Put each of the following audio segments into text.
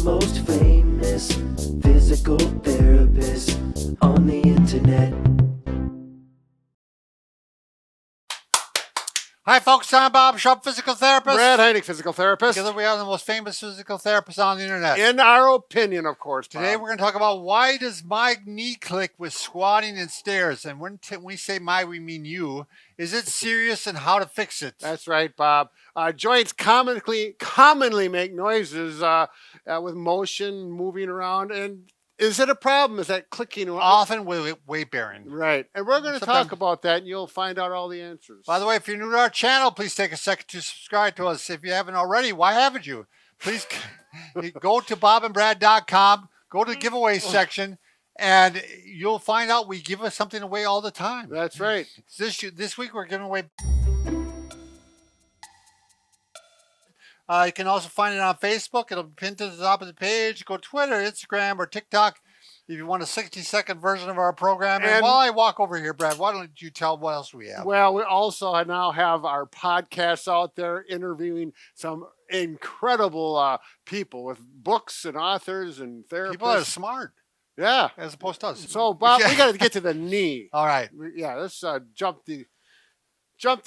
most famous physical therapist on the internet. Hi, folks. I'm Bob Sharp, physical therapist. Brad Heineck, physical therapist. Together we are the most famous physical therapists on the internet. In our opinion, of course, Bob. Today we're going to talk about why does my knee click with squatting and stairs? And when we say my, we mean you. Is it serious and how to fix it? That's right, Bob. Joints commonly make noises with motion, moving around. And is it a problem? Is that clicking? Often with weight bearing. Right. And we're going to talk about that, and you'll find out all the answers. By the way, if you're new to our channel, please take a second to subscribe to us. If you haven't already, why haven't you? Please go to bobandbrad.com, go to the giveaway section, and you'll find out we give us something away all the time. That's right. This week we're giving away. You can also find it on Facebook. It'll be pinned to the top of the page. Go to Twitter, Instagram, or TikTok if you want a 60-second version of our program. And while I walk over here, Brad, why don't you tell what else we have? Well, we also now have our podcasts out there interviewing some incredible people with books and authors and therapists. People are smart. Yeah. As opposed to us. So, Bob, we got to get to the knee. All right. Yeah, let's jump the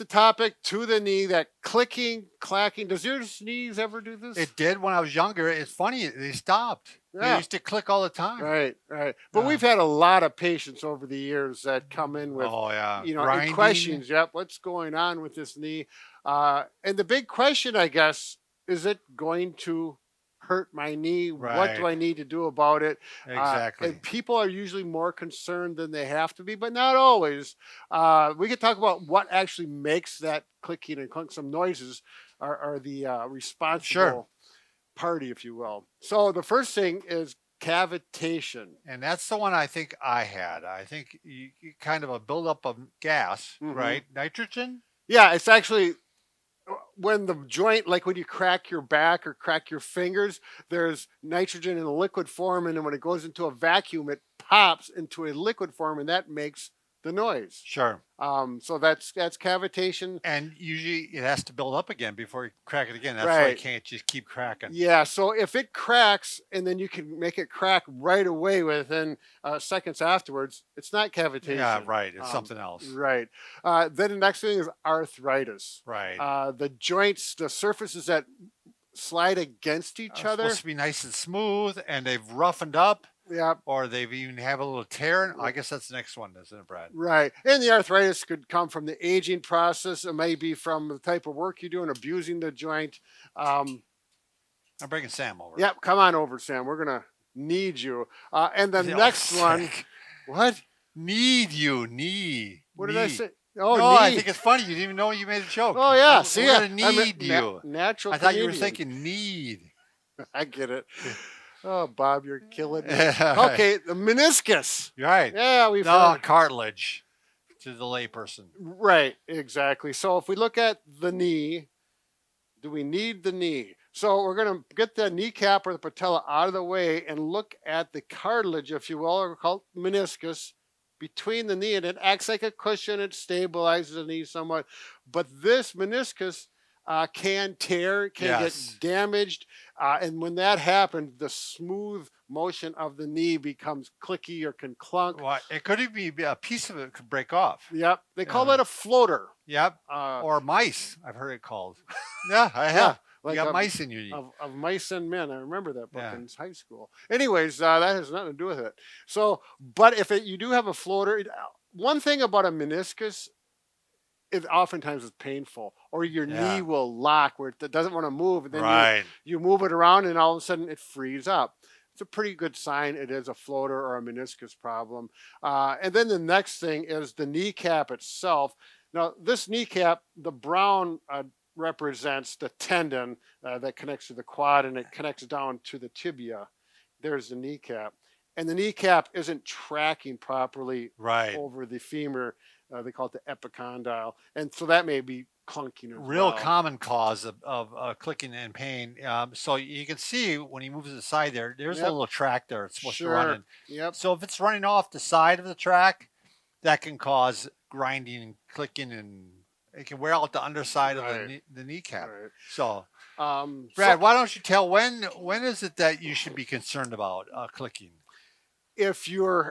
topic to the knee, that clicking, clacking. Does your knees ever do this? It did when I was younger. It's funny. They stopped. Yeah. They used to click all the time. Right. But we've had a lot of patients over the years that come in with, Grinding. questions. Yep, what's going on with this knee? And the big question, I guess, is it going to hurt my knee? Right. What do I need to do about it? Exactly. And people are usually more concerned than they have to be, but not always. We could talk about what actually makes that clicking and clunk. Some noises are the responsible party, if you will. So the first thing is cavitation. And that's the one I think I had. I think you kind of a buildup of gas, right? Nitrogen? Yeah, it's actually when the joint, like when you crack your back or crack your fingers, there's nitrogen in a liquid form, and then when it goes into a vacuum, it pops into a liquid form, and that makes the noise. Sure. So that's cavitation. And usually it has to build up again before you crack it again. That's Right. why you can't just keep cracking. Yeah, so if it cracks and then you can make it crack right away within seconds afterwards, it's not cavitation. Yeah, right. It's something else. Right. Then the next thing is arthritis. Right. The joints, the surfaces that slide against each other. Supposed to be nice and smooth, and they've roughened up. Yeah. Or they've even have a little tear. I guess that's the next one, isn't it, Brad? Right. And the arthritis could come from the aging process. It may be from the type of work you do and abusing the joint. I'm bringing Sam over. Yep. Come on over, Sam. We're going to need you. And the next one. What? Need you. Knee. What did knee. I say? Oh, no, knee. I think it's funny. You didn't even know you made a joke. Oh, yeah. We're going to need you. Natural I thought you were comedian. thinking need. I get it. Oh, Bob, you're killing me. Okay, the meniscus. You're right. Yeah, we've No, heard. cartilage to the layperson. Right, exactly. So if we look at the knee, do we need the knee? So we're going to get the kneecap or the patella out of the way and look at the cartilage, if you will, or called meniscus, between the knee, and it acts like a cushion. It stabilizes the knee somewhat. But this meniscus can tear, can get damaged. And when that happens, the smooth motion of the knee becomes clicky or can clunk. Well, it could even be a piece of it could break off. Yep. They call it a floater. Yep. Or mice, I've heard it called. Yeah, I have. Like you got mice in your knee. Of Mice and Men. I remember that book in high school. Anyways, that has nothing to do with it. So, but if you do have a floater, one thing about a meniscus, it oftentimes is painful, or your knee will lock where it doesn't want to move, and then you move it around, and all of a sudden it frees up. It's a pretty good sign it is a floater or a meniscus problem. And then the next thing is the kneecap itself. Now, this kneecap, the brown represents the tendon that connects to the quad, and it connects down to the tibia. There's the kneecap. And the kneecap isn't tracking properly over the femur. They call it the epicondyle. And so that may be clunking as Real common cause of clicking and pain. So you can see when he moves to the side there's a little track there it's supposed to run in. So if it's running off the side of the track, that can cause grinding and clicking, and it can wear out the underside of the kneecap. So Brad, why don't you tell when is it that you should be concerned about clicking? If you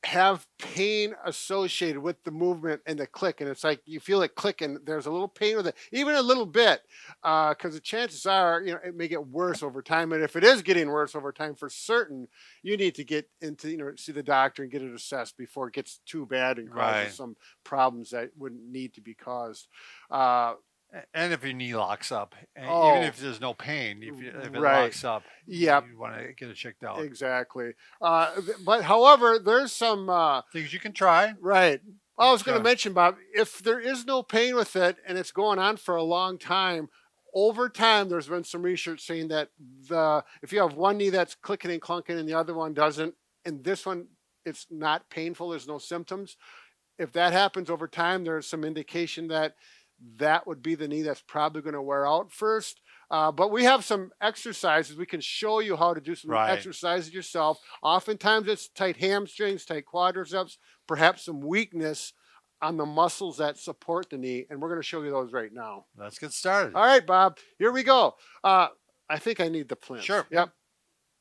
have pain associated with the movement and the click, and it's like you feel it clicking, there's a little pain with it, even a little bit, because the chances are, it may get worse over time. And if it is getting worse over time, for certain, you need to get into, see the doctor and get it assessed before it gets too bad and causes some problems that wouldn't need to be caused. And if your knee locks up, even if there's no pain, if it locks up, you want to get it checked out. Exactly. But however, there's some things you can try. Right. I was going to mention, Bob, if there is no pain with it and it's going on for a long time, over time, there's been some research saying that if you have one knee that's clicking and clunking and the other one doesn't, and this one, it's not painful, there's no symptoms. If that happens over time, there's some indication that would be the knee that's probably going to wear out first. But we have some exercises. We can show you how to do some exercises yourself. Oftentimes it's tight hamstrings, tight quadriceps, perhaps some weakness on the muscles that support the knee. And we're going to show you those right now. Let's get started. All right, Bob, here we go. I think I need the plinth. Sure. Yep.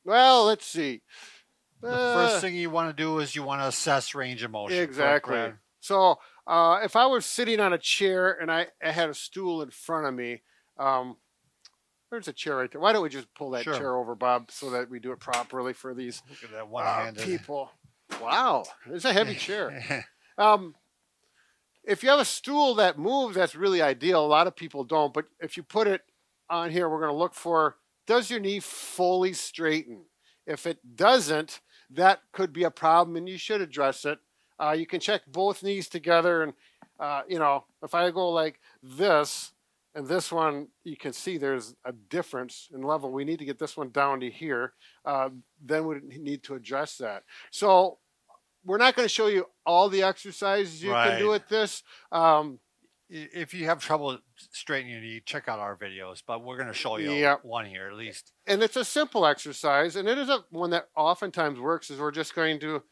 Well, let's see. The first thing you want to do is you want to assess range of motion. Exactly. So if I was sitting on a chair and I had a stool in front of me, there's a chair right there. Why don't we just pull that chair over, Bob, so that we do it properly for these people? Wow, it's a heavy chair. If you have a stool that moves, that's really ideal. A lot of people don't, but if you put it on here, we're going to look for, does your knee fully straighten? If it doesn't, that could be a problem, and you should address it. You can check both knees together, and if I go like this and this one, you can see there's a difference in level. We need to get this one down to here. Then we need to address that. So we're not going to show you all the exercises you can do with this. If you have trouble straightening your knee, check out our videos, but we're going to show you one here at least. And it's a simple exercise, and it is one that oftentimes works. Is we're just going to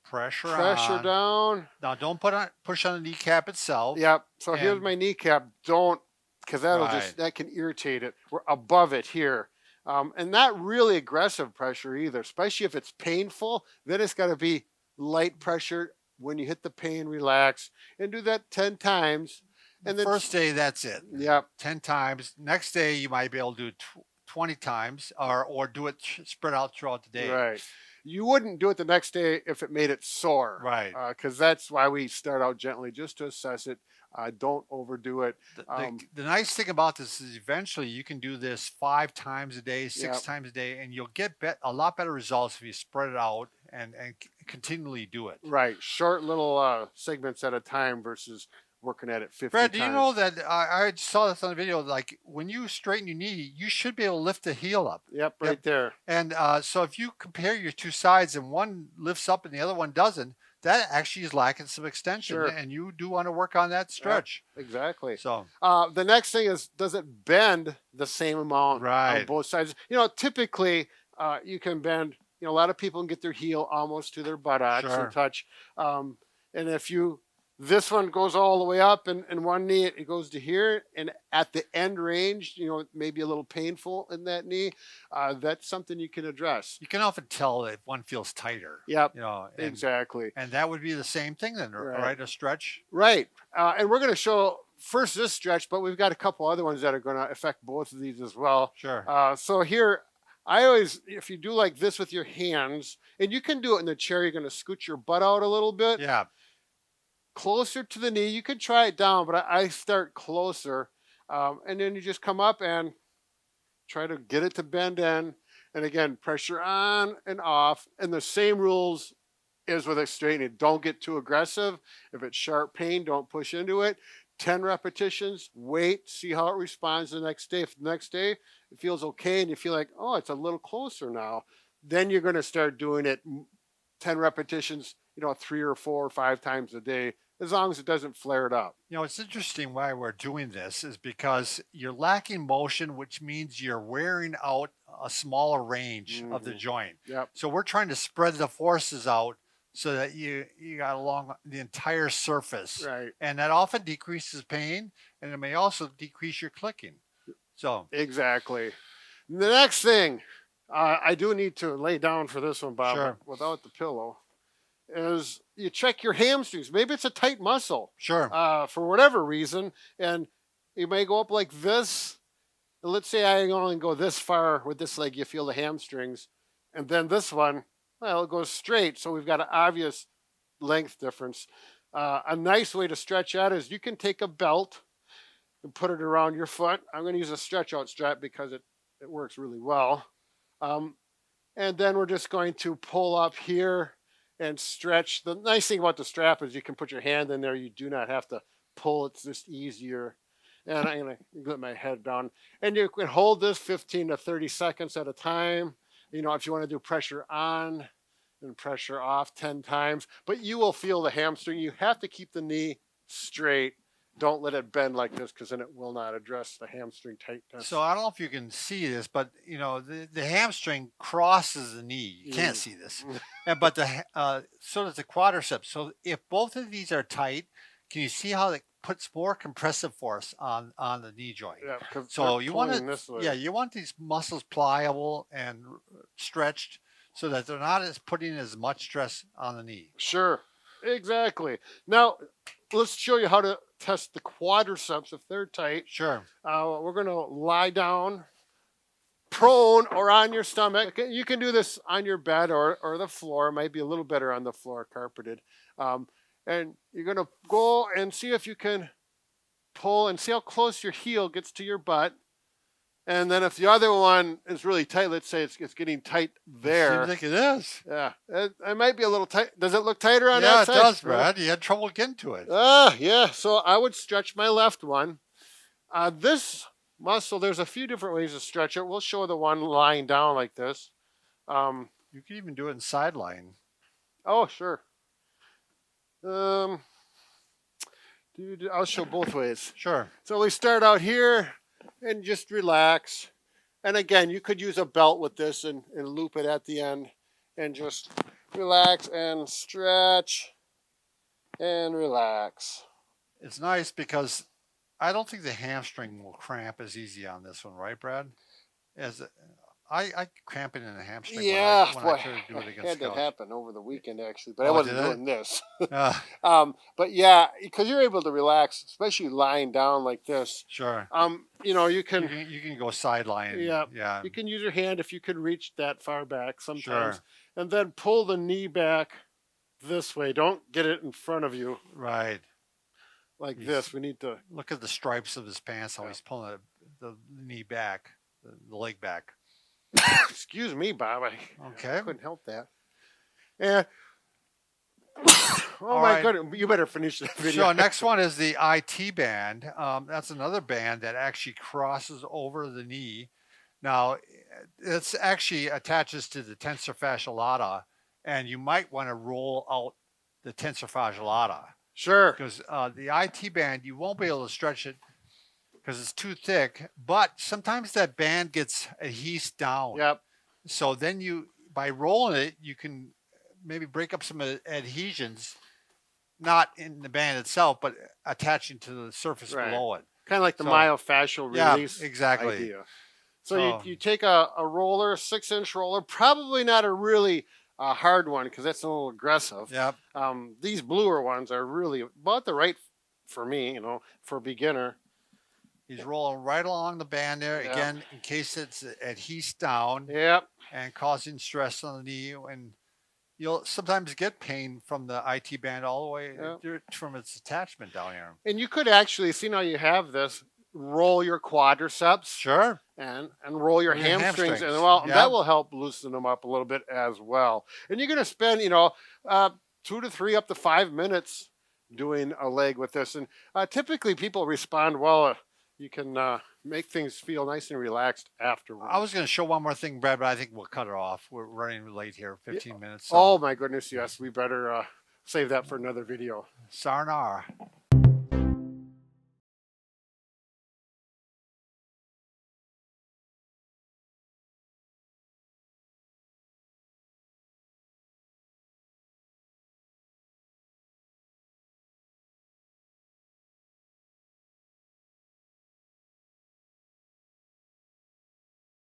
pressure down. Now don't push on the kneecap itself. Yep. So here's my kneecap. Don't, because that can irritate it. We're above it here. And not really aggressive pressure either, especially if it's painful. Then it's got to be light pressure. When you hit the pain, relax and do that 10 times. And then first day, that's it. Yep. 10 times. Next day, you might be able to do 20 times or do it spread out throughout the day. Right. You wouldn't do it the next day if it made it sore. Right. Because that's why we start out gently, just to assess it. Don't overdo it. The nice thing about this is eventually you can do this 5 times a day, 6 times a day, and you'll get a lot better results if you spread it out and continually do it. Right. Short little segments at a time versus working at it 50 Fred, times. do you know that I saw this on the video, like when you straighten your knee, you should be able to lift the heel up. Yep, right there. And so if you compare your two sides and one lifts up and the other one doesn't, that actually is lacking some extension, and you do want to work on that stretch. Yep, exactly. So the next thing is, does it bend the same amount on both sides? Typically you can bend. A lot of people can get their heel almost to their buttocks and touch. And if this one goes all the way up, and one knee it goes to here, and at the end range, maybe a little painful in that knee. That's something you can address. You can often tell if one feels tighter. Yep. Exactly. And that would be the same thing then, right? A stretch. Right. And we're going to show first this stretch, but we've got a couple other ones that are going to affect both of these as well. Sure. So here, I always, if you do like this with your hands, and you can do it in the chair, you're going to scoot your butt out a little bit. Yeah. Closer to the knee. You could try it down, but I start closer. And then you just come up and try to get it to bend in. And again, pressure on and off. And the same rules as with a straightening. Don't get too aggressive. If it's sharp pain, don't push into it. 10 repetitions, wait, see how it responds the next day. If the next day it feels okay and you feel like, oh, it's a little closer now, then you're going to start doing it 10 repetitions, 3 or 4 or 5 times a day, as long as it doesn't flare it up. It's interesting why we're doing this is because you're lacking motion, which means you're wearing out a smaller range of the joint. Yep. So we're trying to spread the forces out so that you got along the entire surface. Right. And that often decreases pain, and it may also decrease your clicking. So exactly. The next thing, I do need to lay down for this one, Bob, Sure. without the pillow, is you check your hamstrings. Maybe it's a tight muscle sure. for whatever reason, and you may go up like this. And let's say I only go this far with this leg, you feel the hamstrings, and then this one, well, it goes straight. So we've got an obvious length difference. A nice way to stretch out is you can take a belt and put it around your foot. I'm going to use a stretch out strap because it works really well. And then we're just going to pull up here and stretch. The nice thing about the strap is you can put your hand in there. You do not have to pull. It's just easier. And I'm going to let my head down. And you can hold this 15 to 30 seconds at a time. You know, if you want to do pressure on and pressure off 10 times. But you will feel the hamstring. You have to keep the knee straight. Don't let it bend like this because then it will not address the hamstring tightness. So I don't know if you can see this, but you know the hamstring crosses the knee. You can't see this, but so does the quadriceps. So if both of these are tight, can you see how it puts more compressive force on the knee joint? Yeah, so you want you want these muscles pliable and stretched so that they're not putting as much stress on the knee. Sure, exactly. Now let's show you how to test the quadriceps if they're tight. Sure. We're going to lie down prone or on your stomach. You can do this on your bed or the floor. It might be a little better on the floor, carpeted. And you're going to go and see if you can pull and see how close your heel gets to your butt. And then if the other one is really tight, let's say it's getting tight there. Seems like it is. Yeah, it might be a little tight. Does it look tighter on Yeah, that side? it does, Brad. You had trouble getting to it. Yeah. So I would stretch my left one. This muscle, there's a few different ways to stretch it. We'll show the one lying down like this. You can even do it in sideline. Oh, sure. I'll show both ways. Sure. So we start out here and just relax. And again, you could use a belt with this and loop it at the end and just relax and stretch and relax. It's nice because I don't think the hamstring will cramp as easy on this one, right, Brad? As I cramp it in the hamstring when I try to do it against had that Scout. happen over the weekend actually, but I wasn't doing this. But yeah, because you're able to relax, especially lying down like this. Sure. You can go sideline. Yeah. You can use your hand if you could reach that far back sometimes, Sure. and then pull the knee back this way. Don't get it in front of you. Right. Like this. We need to look at the stripes of his pants. How he's pulling the knee back, the leg back. Excuse me, Bob. I couldn't help that. And my goodness, you better finish that video. So next one is the IT band. That's another band that actually crosses over the knee. Now, it's actually attaches to the tensor fascia lata, and you might want to roll out the tensor fascia lata. Sure. Because the IT band, you won't be able to stretch it because it's too thick, but sometimes that band gets adhesed down. Yep. So then by rolling it, you can maybe break up some adhesions, not in the band itself, but attaching to the surface below it. Kind of like the myofascial release exactly. idea. So you take a roller, a 6-inch roller, probably not a really hard one because that's a little aggressive. Yep. These bluer ones are really about the right for me, for a beginner. He's rolling right along the band there, again, in case it's adhesed down and causing stress on the knee. And you'll sometimes get pain from the IT band all the way from its attachment down here. And you could actually, see now you have this, roll your quadriceps. Sure. And roll your hamstrings. And that will help loosen them up a little bit as well. And you're going to spend, 2 to 3 up to 5 minutes doing a leg with this. And typically people respond well. You can make things feel nice and relaxed afterwards. I was going to show one more thing, Brad, but I think we'll cut it off. We're running late here, 15 minutes. So. Oh, my goodness, yes. We better save that for another video. Sarnar.